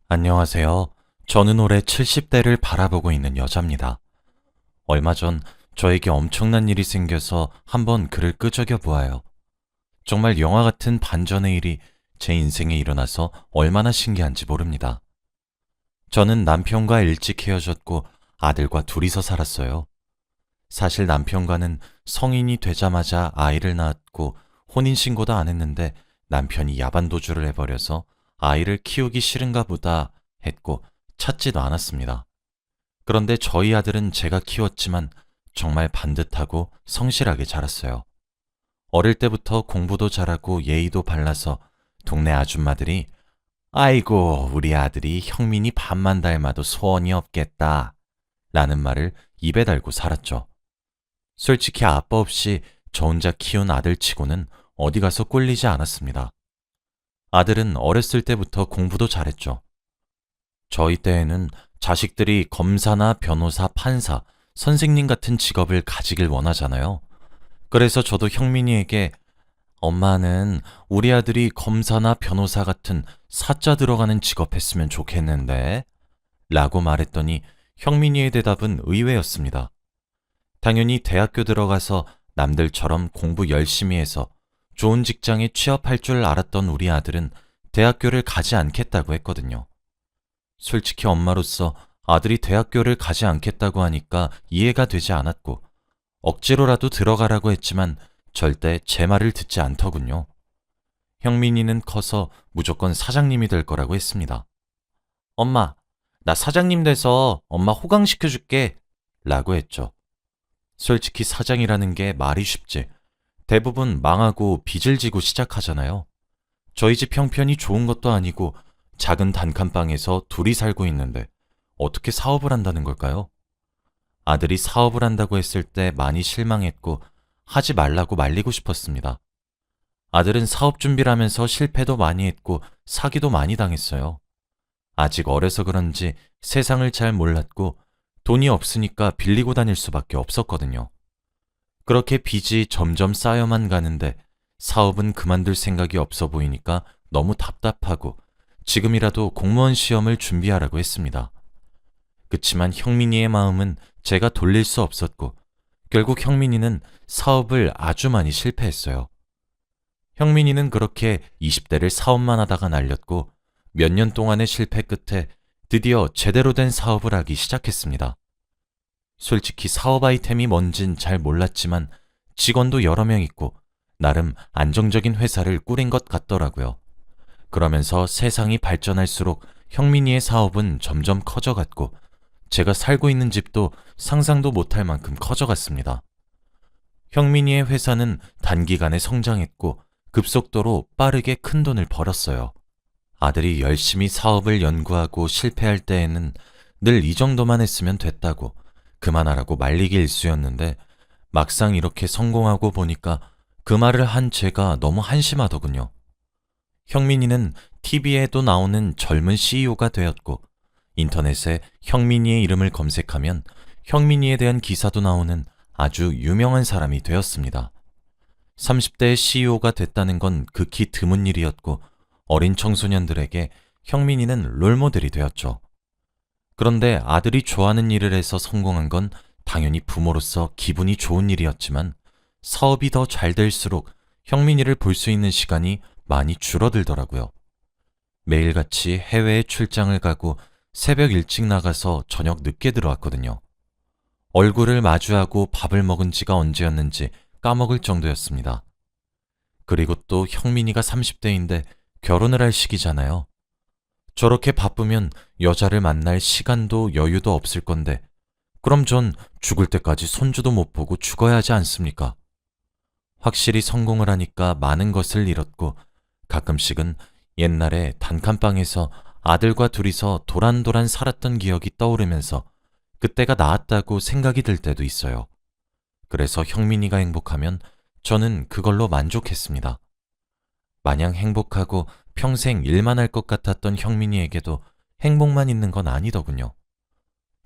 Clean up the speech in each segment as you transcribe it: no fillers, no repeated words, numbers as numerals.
안녕하세요. 저는 올해 70대를 바라보고 있는 여자입니다. 얼마 전 저에게 엄청난 일이 생겨서 한번 글을 끄적여 보아요. 정말 영화 같은 반전의 일이 제 인생에 일어나서 얼마나 신기한지 모릅니다. 저는 남편과 일찍 헤어졌고 아들과 둘이서 살았어요. 사실 남편과는 성인이 되자마자 아이를 낳았고 혼인신고도 안 했는데 남편이 야반도주를 해버려서 아이를 키우기 싫은가 보다 했고 찾지도 않았습니다. 그런데 저희 아들은 제가 키웠지만 정말 반듯하고 성실하게 자랐어요. 어릴 때부터 공부도 잘하고 예의도 발라서 동네 아줌마들이 아이고 우리 아들이 형민이 반만 닮아도 소원이 없겠다 라는 말을 입에 달고 살았죠. 솔직히 아빠 없이 저 혼자 키운 아들치고는 어디 가서 꿀리지 않았습니다. 아들은 어렸을 때부터 공부도 잘했죠. 저희 때에는 자식들이 검사나 변호사, 판사, 선생님 같은 직업을 가지길 원하잖아요. 그래서 저도 형민이에게 엄마는 우리 아들이 검사나 변호사 같은 사자 들어가는 직업 했으면 좋겠는데 라고 말했더니 형민이의 대답은 의외였습니다. 당연히 대학교 들어가서 남들처럼 공부 열심히 해서 좋은 직장에 취업할 줄 알았던 우리 아들은 대학교를 가지 않겠다고 했거든요. 솔직히 엄마로서 아들이 대학교를 가지 않겠다고 하니까 이해가 되지 않았고 억지로라도 들어가라고 했지만 절대 제 말을 듣지 않더군요. 형민이는 커서 무조건 사장님이 될 거라고 했습니다. 엄마, 나 사장님 돼서 엄마 호강시켜줄게 라고 했죠. 솔직히 사장이라는 게 말이 쉽지. 대부분 망하고 빚을 지고 시작하잖아요. 저희 집 형편이 좋은 것도 아니고 작은 단칸방에서 둘이 살고 있는데 어떻게 사업을 한다는 걸까요? 아들이 사업을 한다고 했을 때 많이 실망했고 하지 말라고 말리고 싶었습니다. 아들은 사업 준비를 하면서 실패도 많이 했고 사기도 많이 당했어요. 아직 어려서 그런지 세상을 잘 몰랐고 돈이 없으니까 빌리고 다닐 수밖에 없었거든요. 그렇게 빚이 점점 쌓여만 가는데 사업은 그만둘 생각이 없어 보이니까 너무 답답하고 지금이라도 공무원 시험을 준비하라고 했습니다. 그치만 형민이의 마음은 제가 돌릴 수 없었고 결국 형민이는 사업을 아주 많이 실패했어요. 형민이는 그렇게 20대를 사업만 하다가 날렸고 몇 년 동안의 실패 끝에 드디어 제대로 된 사업을 하기 시작했습니다. 솔직히 사업 아이템이 뭔진 잘 몰랐지만 직원도 여러 명 있고 나름 안정적인 회사를 꾸린 것 같더라고요. 그러면서 세상이 발전할수록 형민이의 사업은 점점 커져갔고 제가 살고 있는 집도 상상도 못할 만큼 커져갔습니다. 형민이의 회사는 단기간에 성장했고 급속도로 빠르게 큰 돈을 벌었어요. 아들이 열심히 사업을 연구하고 실패할 때에는 늘 이 정도만 했으면 됐다고 그만하라고 말리기 일쑤였는데 막상 이렇게 성공하고 보니까 그 말을 한 제가 너무 한심하더군요. 형민이는 TV에도 나오는 젊은 CEO가 되었고 인터넷에 형민이의 이름을 검색하면 형민이에 대한 기사도 나오는 아주 유명한 사람이 되었습니다. 30대의 CEO가 됐다는 건 극히 드문 일이었고 어린 청소년들에게 형민이는 롤모델이 되었죠. 그런데 아들이 좋아하는 일을 해서 성공한 건 당연히 부모로서 기분이 좋은 일이었지만 사업이 더 잘 될수록 형민이를 볼 수 있는 시간이 많이 줄어들더라고요. 매일같이 해외에 출장을 가고 새벽 일찍 나가서 저녁 늦게 들어왔거든요. 얼굴을 마주하고 밥을 먹은 지가 언제였는지 까먹을 정도였습니다. 그리고 또 형민이가 30대인데 결혼을 할 시기잖아요. 저렇게 바쁘면 여자를 만날 시간도 여유도 없을 건데 그럼 전 죽을 때까지 손주도 못 보고 죽어야 하지 않습니까? 확실히 성공을 하니까 많은 것을 잃었고 가끔씩은 옛날에 단칸방에서 아들과 둘이서 도란도란 살았던 기억이 떠오르면서 그때가 나았다고 생각이 들 때도 있어요. 그래서 형민이가 행복하면 저는 그걸로 만족했습니다. 마냥 행복하고 평생 일만 할 것 같았던 형민이에게도 행복만 있는 건 아니더군요.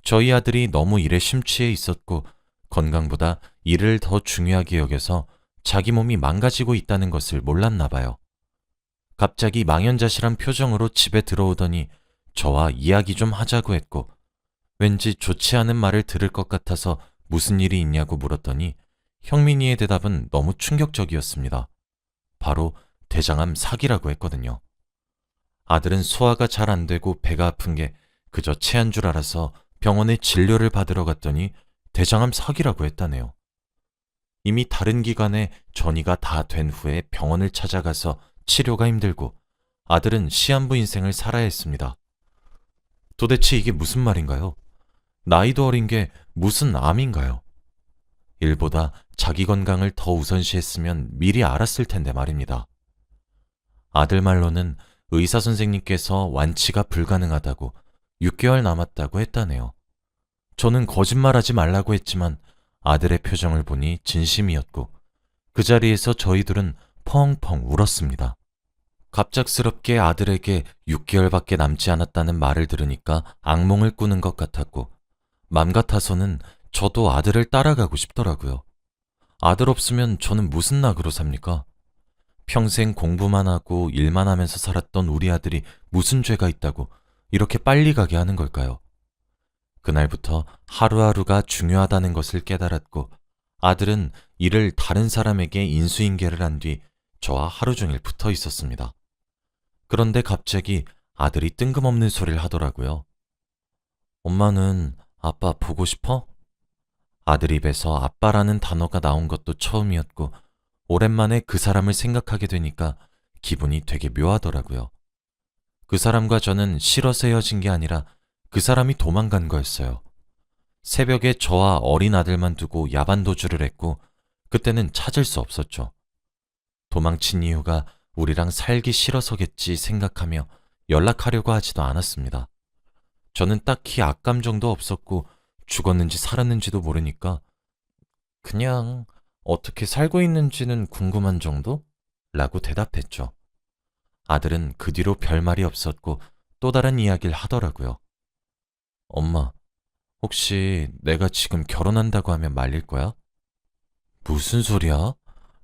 저희 아들이 너무 일에 심취해 있었고 건강보다 일을 더 중요하게 여겨서 자기 몸이 망가지고 있다는 것을 몰랐나 봐요. 갑자기 망연자실한 표정으로 집에 들어오더니 저와 이야기 좀 하자고 했고, 왠지 좋지 않은 말을 들을 것 같아서 무슨 일이 있냐고 물었더니 형민이의 대답은 너무 충격적이었습니다. 바로 대장암 사기라고 했거든요. 아들은 소화가 잘 안 되고 배가 아픈 게 그저 체한 줄 알아서 병원에 진료를 받으러 갔더니 대장암 사기라고 했다네요. 이미 다른 기관에 전이가 다 된 후에 병원을 찾아가서 치료가 힘들고 아들은 시한부 인생을 살아야 했습니다. 도대체 이게 무슨 말인가요? 나이도 어린 게 무슨 암인가요? 일보다 자기 건강을 더 우선시했으면 미리 알았을 텐데 말입니다. 아들 말로는 의사 선생님께서 완치가 불가능하다고 6개월 남았다고 했다네요. 저는 거짓말하지 말라고 했지만 아들의 표정을 보니 진심이었고 그 자리에서 저희들은 펑펑 울었습니다. 갑작스럽게 아들에게 6개월밖에 남지 않았다는 말을 들으니까 악몽을 꾸는 것 같았고 맘 같아서는 저도 아들을 따라가고 싶더라고요. 아들 없으면 저는 무슨 낙으로 삽니까? 평생 공부만 하고 일만 하면서 살았던 우리 아들이 무슨 죄가 있다고 이렇게 빨리 가게 하는 걸까요? 그날부터 하루하루가 중요하다는 것을 깨달았고 아들은 이를 다른 사람에게 인수인계를 한 뒤 저와 하루 종일 붙어 있었습니다. 그런데 갑자기 아들이 뜬금없는 소리를 하더라고요. 엄마는 아빠 보고 싶어? 아들 입에서 아빠라는 단어가 나온 것도 처음이었고 오랜만에 그 사람을 생각하게 되니까 기분이 되게 묘하더라고요. 그 사람과 저는 싫어서 헤어진 게 아니라 그 사람이 도망간 거였어요. 새벽에 저와 어린 아들만 두고 야반 도주를 했고 그때는 찾을 수 없었죠. 도망친 이유가 우리랑 살기 싫어서겠지 생각하며 연락하려고 하지도 않았습니다. 저는 딱히 악감정도 없었고 죽었는지 살았는지도 모르니까 그냥 어떻게 살고 있는지는 궁금한 정도? 라고 대답했죠. 아들은 그 뒤로 별말이 없었고 또 다른 이야기를 하더라고요. 엄마, 혹시 내가 지금 결혼한다고 하면 말릴 거야? 무슨 소리야?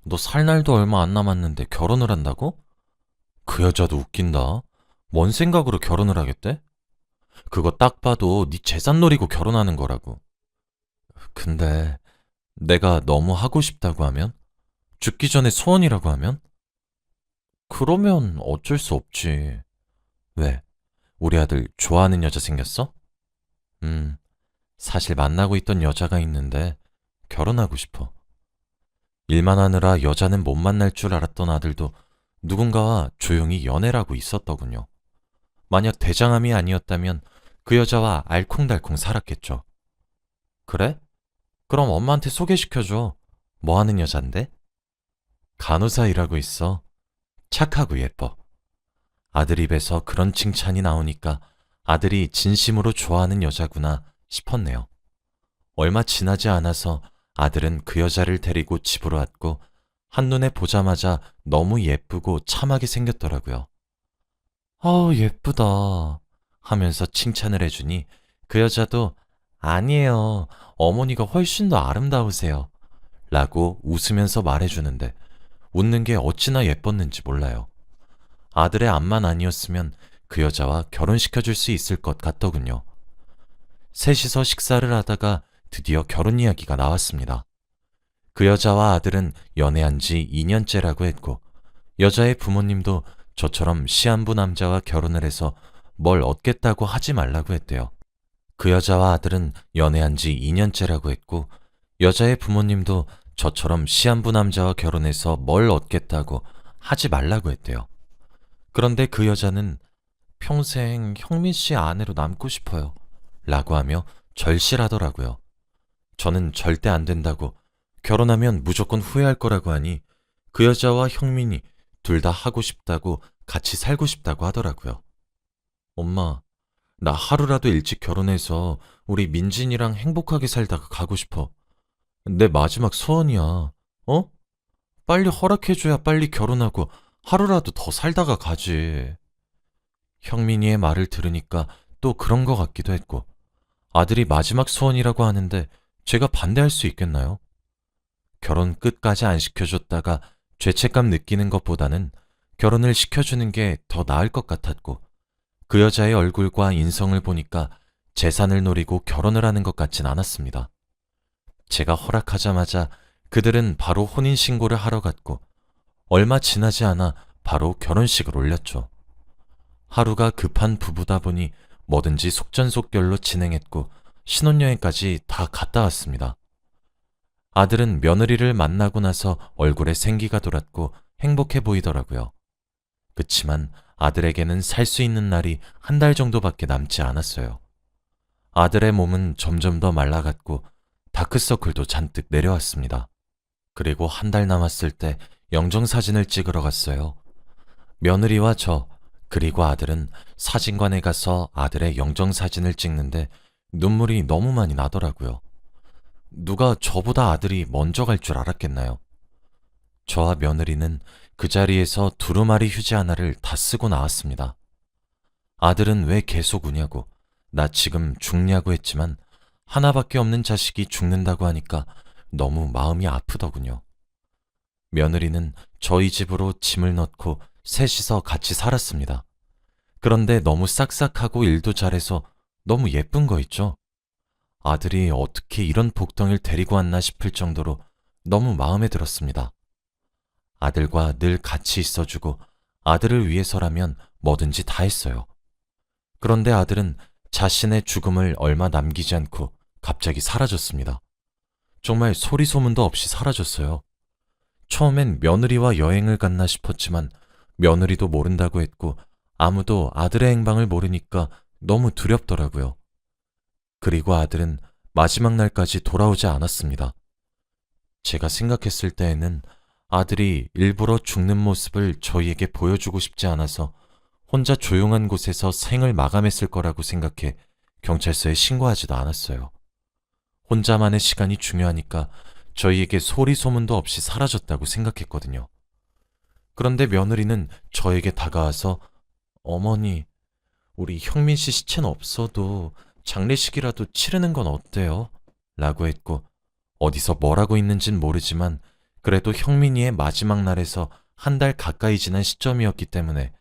너 살 날도 얼마 안 남았는데 결혼을 한다고? 그 여자도 웃긴다. 뭔 생각으로 결혼을 하겠대? 그거 딱 봐도 네 재산 노리고 결혼하는 거라고. 근데 내가 너무 하고 싶다고 하면? 죽기 전에 소원이라고 하면? 그러면 어쩔 수 없지. 왜? 우리 아들 좋아하는 여자 생겼어? 음, 사실 만나고 있던 여자가 있는데 결혼하고 싶어. 일만 하느라 여자는 못 만날 줄 알았던 아들도 누군가와 조용히 연애를 하고 있었더군요. 만약 대장암이 아니었다면 그 여자와 알콩달콩 살았겠죠. 그래? 그럼 엄마한테 소개시켜줘. 뭐 하는 여잔데? 간호사 일하고 있어. 착하고 예뻐. 아들 입에서 그런 칭찬이 나오니까 아들이 진심으로 좋아하는 여자구나 싶었네요. 얼마 지나지 않아서 아들은 그 여자를 데리고 집으로 왔고 한눈에 보자마자 너무 예쁘고 참하게 생겼더라고요. 예쁘다 하면서 칭찬을 해주니 그 여자도 아니에요. 어머니가 훨씬 더 아름다우세요. 라고 웃으면서 말해주는데 웃는 게 어찌나 예뻤는지 몰라요. 아들의 암만 아니었으면 그 여자와 결혼시켜줄 수 있을 것 같더군요. 셋이서 식사를 하다가 드디어 결혼 이야기가 나왔습니다. 그 여자와 아들은 연애한 지 2년째라고 했고 여자의 부모님도 저처럼 시한부 남자와 결혼을 해서 뭘 얻겠다고 하지 말라고 했대요. 그 여자와 아들은 연애한 지 2년째라고 했고 여자의 부모님도 저처럼 시한부 남자와 결혼해서 뭘 얻겠다고 하지 말라고 했대요. 그런데 그 여자는 평생 형민 씨 아내로 남고 싶어요. 라고 하며 절실하더라고요. 저는 절대 안 된다고 결혼하면 무조건 후회할 거라고 하니 그 여자와 형민이 둘 다 하고 싶다고 같이 살고 싶다고 하더라고요. 엄마, 나 하루라도 일찍 결혼해서 우리 민진이랑 행복하게 살다가 가고 싶어. 내 마지막 소원이야. 어? 빨리 허락해줘야 빨리 결혼하고 하루라도 더 살다가 가지. 형민이의 말을 들으니까 또 그런 것 같기도 했고 아들이 마지막 소원이라고 하는데 제가 반대할 수 있겠나요? 결혼 끝까지 안 시켜줬다가 죄책감 느끼는 것보다는 결혼을 시켜주는 게 더 나을 것 같았고 그 여자의 얼굴과 인성을 보니까 재산을 노리고 결혼을 하는 것 같진 않았습니다. 제가 허락하자마자 그들은 바로 혼인신고를 하러 갔고 얼마 지나지 않아 바로 결혼식을 올렸죠. 하루가 급한 부부다 보니 뭐든지 속전속결로 진행했고 신혼여행까지 다 갔다 왔습니다. 아들은 며느리를 만나고 나서 얼굴에 생기가 돌았고 행복해 보이더라고요. 그치만 아들에게는 살 수 있는 날이 한 달 정도밖에 남지 않았어요. 아들의 몸은 점점 더 말라갔고 다크서클도 잔뜩 내려왔습니다. 그리고 한 달 남았을 때 영정사진을 찍으러 갔어요. 며느리와 저, 그리고 아들은 사진관에 가서 아들의 영정사진을 찍는데 눈물이 너무 많이 나더라고요. 누가 저보다 아들이 먼저 갈 줄 알았겠나요? 저와 며느리는 그 자리에서 두루마리 휴지 하나를 다 쓰고 나왔습니다. 아들은 왜 계속 우냐고, 나 지금 죽냐고 했지만 하나밖에 없는 자식이 죽는다고 하니까 너무 마음이 아프더군요. 며느리는 저희 집으로 짐을 넣고 셋이서 같이 살았습니다. 그런데 너무 싹싹하고 일도 잘해서 너무 예쁜 거 있죠? 아들이 어떻게 이런 복덩이를 데리고 왔나 싶을 정도로 너무 마음에 들었습니다. 아들과 늘 같이 있어주고 아들을 위해서라면 뭐든지 다 했어요. 그런데 아들은 자신의 죽음을 얼마 남기지 않고 갑자기 사라졌습니다. 정말 소리소문도 없이 사라졌어요. 처음엔 며느리와 여행을 갔나 싶었지만 며느리도 모른다고 했고 아무도 아들의 행방을 모르니까 너무 두렵더라고요. 그리고 아들은 마지막 날까지 돌아오지 않았습니다. 제가 생각했을 때에는 아들이 일부러 죽는 모습을 저희에게 보여주고 싶지 않아서 혼자 조용한 곳에서 생을 마감했을 거라고 생각해 경찰서에 신고하지도 않았어요. 혼자만의 시간이 중요하니까 저희에게 소리 소문도 없이 사라졌다고 생각했거든요. 그런데 며느리는 저에게 다가와서 어머니, 우리 형민 씨 시체는 없어도 장례식이라도 치르는 건 어때요? 라고 했고 어디서 뭘 하고 있는진 모르지만 그래도 형민이의 마지막 날에서 한 달 가까이 지난 시점이었기 때문에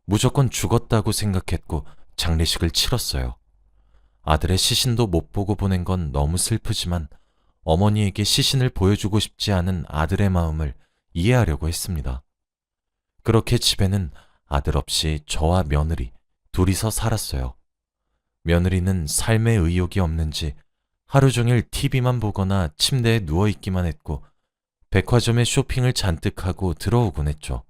무조건 죽었다고 생각했고 장례식을 치렀어요. 아들의 시신도 못 보고 보낸 건 너무 슬프지만 어머니에게 시신을 보여주고 싶지 않은 아들의 마음을 이해하려고 했습니다. 그렇게 집에는 아들 없이 저와 며느리 둘이서 살았어요. 며느리는 삶의 의욕이 없는지 하루 종일 TV만 보거나 침대에 누워있기만 했고 백화점에 쇼핑을 잔뜩 하고 들어오곤 했죠.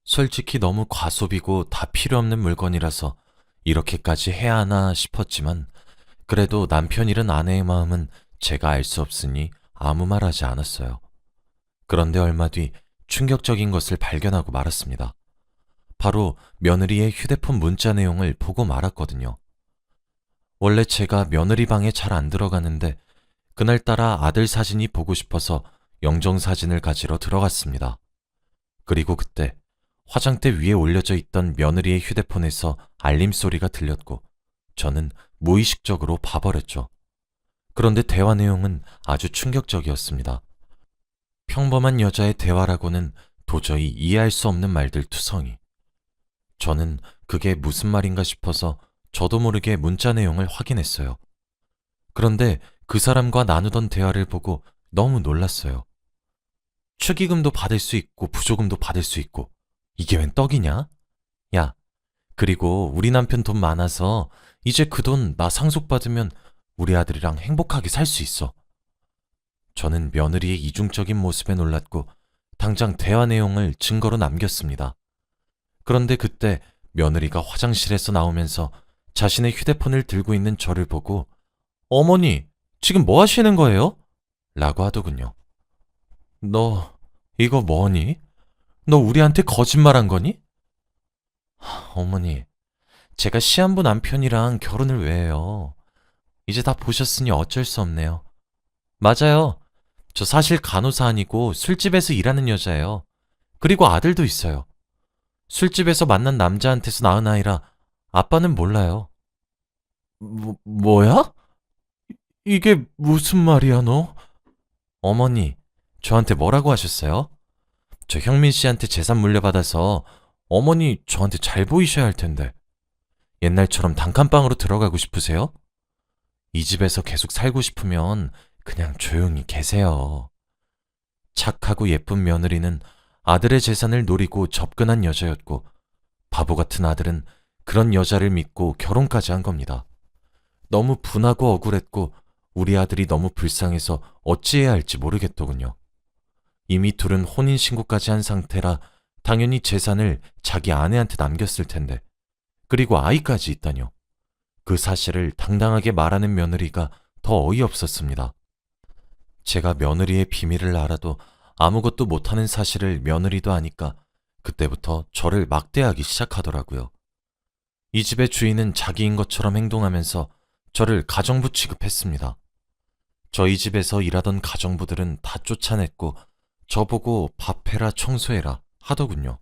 솔직히 너무 과소비고 다 필요 없는 물건이라서 이렇게까지 해야 하나 싶었지만 그래도 남편 잃은 아내의 마음은 제가 알 수 없으니 아무 말 하지 않았어요. 그런데 얼마 뒤 충격적인 것을 발견하고 말았습니다. 바로 며느리의 휴대폰 문자 내용을 보고 말았거든요. 원래 제가 며느리 방에 잘 안 들어가는데 그날따라 아들 사진이 보고 싶어서 영정사진을 가지러 들어갔습니다. 그리고 그때 화장대 위에 올려져 있던 며느리의 휴대폰에서 알림 소리가 들렸고 저는 무의식적으로 봐버렸죠. 그런데 대화 내용은 아주 충격적이었습니다. 평범한 여자의 대화라고는 도저히 이해할 수 없는 말들 투성이. 저는 그게 무슨 말인가 싶어서 저도 모르게 문자 내용을 확인했어요. 그런데 그 사람과 나누던 대화를 보고 너무 놀랐어요. 축의금도 받을 수 있고 부조금도 받을 수 있고 이게 웬 떡이냐? 야, 그리고 우리 남편 돈 많아서 이제 그 돈 나 상속받으면 우리 아들이랑 행복하게 살 수 있어. 저는 며느리의 이중적인 모습에 놀랐고 당장 대화 내용을 증거로 남겼습니다. 그런데 그때 며느리가 화장실에서 나오면서 자신의 휴대폰을 들고 있는 저를 보고 어머니, 지금 뭐 하시는 거예요? 라고 하더군요. 너 이거 뭐니? 너 우리한테 거짓말한 거니? 어머니, 제가 시한부 남편이랑 결혼을 왜 해요? 이제 다 보셨으니 어쩔 수 없네요. 맞아요. 저 사실 간호사 아니고 술집에서 일하는 여자예요. 그리고 아들도 있어요. 술집에서 만난 남자한테서 낳은 아이라 아빠는 몰라요. 뭐야? 이게 무슨 말이야, 너? 어머니, 저한테 뭐라고 하셨어요? 저 형민 씨한테 재산 물려받아서 어머니 저한테 잘 보이셔야 할 텐데. 옛날처럼 단칸방으로 들어가고 싶으세요? 이 집에서 계속 살고 싶으면 그냥 조용히 계세요. 착하고 예쁜 며느리는 아들의 재산을 노리고 접근한 여자였고, 바보 같은 아들은 그런 여자를 믿고 결혼까지 한 겁니다. 너무 분하고 억울했고, 우리 아들이 너무 불쌍해서 어찌해야 할지 모르겠더군요. 이미 둘은 혼인신고까지 한 상태라 당연히 재산을 자기 아내한테 남겼을 텐데, 그리고 아이까지 있다뇨. 그 사실을 당당하게 말하는 며느리가 더 어이없었습니다. 제가 며느리의 비밀을 알아도 아무것도 못하는 사실을 며느리도 아니까 그때부터 저를 막대하기 시작하더라고요. 이 집의 주인은 자기인 것처럼 행동하면서 저를 가정부 취급했습니다. 저희 집에서 일하던 가정부들은 다 쫓아냈고 저보고 밥해라 청소해라 하더군요.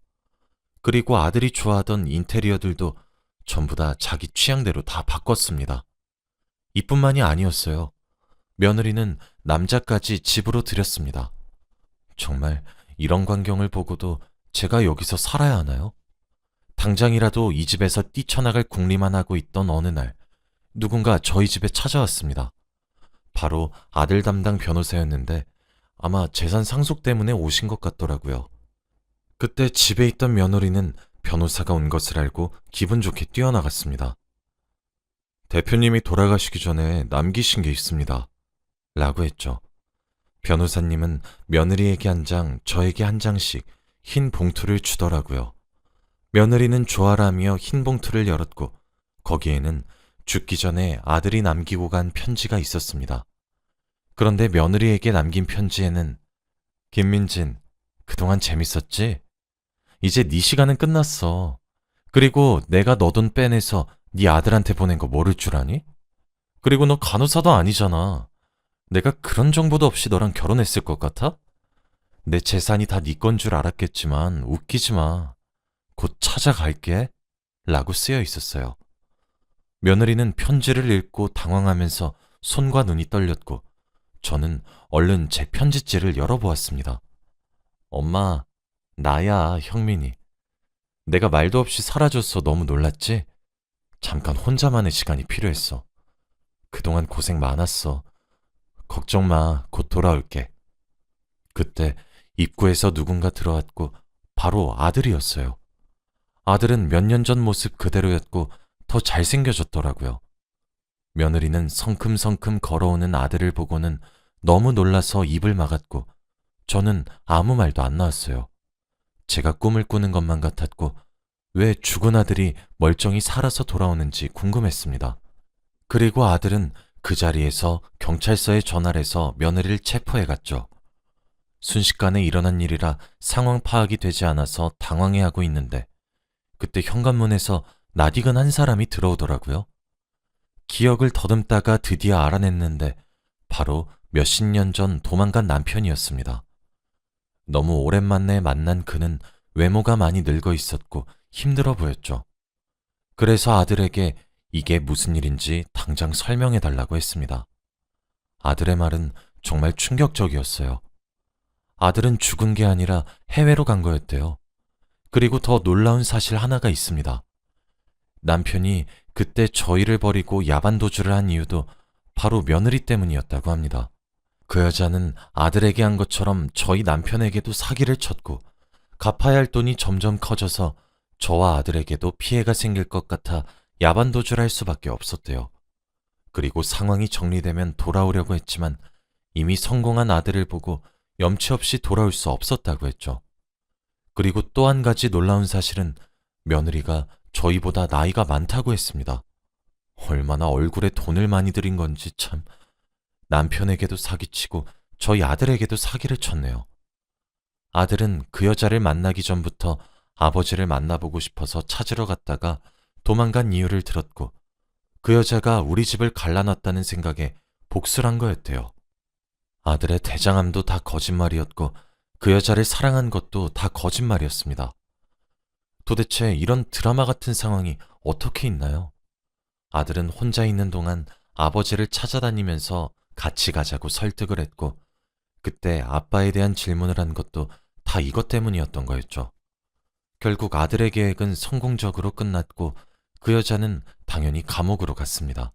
그리고 아들이 좋아하던 인테리어들도 전부 다 자기 취향대로 다 바꿨습니다. 이뿐만이 아니었어요. 며느리는 남자까지 집으로 들였습니다. 정말 이런 광경을 보고도 제가 여기서 살아야 하나요? 당장이라도 이 집에서 뛰쳐나갈 궁리만 하고 있던 어느 날, 누군가 저희 집에 찾아왔습니다. 바로 아들 담당 변호사였는데 아마 재산 상속 때문에 오신 것 같더라고요. 그때 집에 있던 며느리는 변호사가 온 것을 알고 기분 좋게 뛰어나갔습니다. 대표님이 돌아가시기 전에 남기신 게 있습니다. 라고 했죠. 변호사님은 며느리에게 한 장, 저에게 한 장씩 흰 봉투를 주더라고요. 며느리는 좋아라며 흰 봉투를 열었고 거기에는 죽기 전에 아들이 남기고 간 편지가 있었습니다. 그런데 며느리에게 남긴 편지에는 김민진, 그동안 재밌었지? 이제 네 시간은 끝났어. 그리고 내가 너 돈 빼내서 네 아들한테 보낸 거 모를 줄 아니? 그리고 너 간호사도 아니잖아. 내가 그런 정보도 없이 너랑 결혼했을 것 같아? 내 재산이 다 네 건 줄 알았겠지만 웃기지 마. 곧 찾아갈게. 라고 쓰여 있었어요. 며느리는 편지를 읽고 당황하면서 손과 눈이 떨렸고 저는 얼른 제 편지지를 열어보았습니다. 엄마, 나야, 형민이. 내가 말도 없이 사라져서 너무 놀랐지? 잠깐 혼자만의 시간이 필요했어. 그동안 고생 많았어. 걱정 마, 곧 돌아올게. 그때 입구에서 누군가 들어왔고 바로 아들이었어요. 아들은 몇 년 전 모습 그대로였고 더 잘생겨졌더라고요. 며느리는 성큼성큼 걸어오는 아들을 보고는 너무 놀라서 입을 막았고 저는 아무 말도 안 나왔어요. 제가 꿈을 꾸는 것만 같았고 왜 죽은 아들이 멀쩡히 살아서 돌아오는지 궁금했습니다. 그리고 아들은 그 자리에서 경찰서에 전화를 해서 며느리를 체포해 갔죠. 순식간에 일어난 일이라 상황 파악이 되지 않아서 당황해하고 있는데 그때 현관문에서 낯익은 한 사람이 들어오더라고요. 기억을 더듬다가 드디어 알아냈는데 바로 몇십 년 전 도망간 남편이었습니다. 너무 오랜만에 만난 그는 외모가 많이 늙어 있었고 힘들어 보였죠. 그래서 아들에게 이게 무슨 일인지 당장 설명해 달라고 했습니다. 아들의 말은 정말 충격적이었어요. 아들은 죽은 게 아니라 해외로 간 거였대요. 그리고 더 놀라운 사실 하나가 있습니다. 남편이 그때 저희를 버리고 야반도주를 한 이유도 바로 며느리 때문이었다고 합니다. 그 여자는 아들에게 한 것처럼 저희 남편에게도 사기를 쳤고 갚아야 할 돈이 점점 커져서 저와 아들에게도 피해가 생길 것 같아 야반도주를 할 수밖에 없었대요. 그리고 상황이 정리되면 돌아오려고 했지만 이미 성공한 아들을 보고 염치 없이 돌아올 수 없었다고 했죠. 그리고 또 한 가지 놀라운 사실은 며느리가 저희보다 나이가 많다고 했습니다. 얼마나 얼굴에 돈을 많이 들인 건지 참. 남편에게도 사기치고 저희 아들에게도 사기를 쳤네요. 아들은 그 여자를 만나기 전부터 아버지를 만나보고 싶어서 찾으러 갔다가 도망간 이유를 들었고 그 여자가 우리 집을 갈라놨다는 생각에 복수를 한 거였대요. 아들의 대장암도 다 거짓말이었고 그 여자를 사랑한 것도 다 거짓말이었습니다. 도대체 이런 드라마 같은 상황이 어떻게 있나요? 아들은 혼자 있는 동안 아버지를 찾아다니면서 같이 가자고 설득을 했고 그때 아빠에 대한 질문을 한 것도 다 이것 때문이었던 거였죠. 결국 아들의 계획은 성공적으로 끝났고 그 여자는 당연히 감옥으로 갔습니다.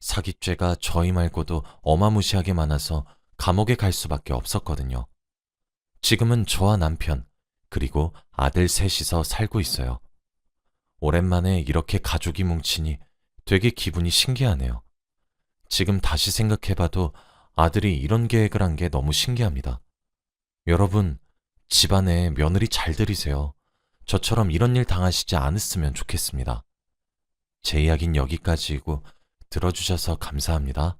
사기죄가 저희 말고도 어마무시하게 많아서 감옥에 갈 수밖에 없었거든요. 지금은 저와 남편, 그리고 아들 셋이서 살고 있어요. 오랜만에 이렇게 가족이 뭉치니 되게 기분이 신기하네요. 지금 다시 생각해봐도 아들이 이런 계획을 한 게 너무 신기합니다. 여러분, 집안에 며느리 잘 들이세요. 저처럼 이런 일 당하시지 않았으면 좋겠습니다. 제 이야기는 여기까지이고 들어주셔서 감사합니다.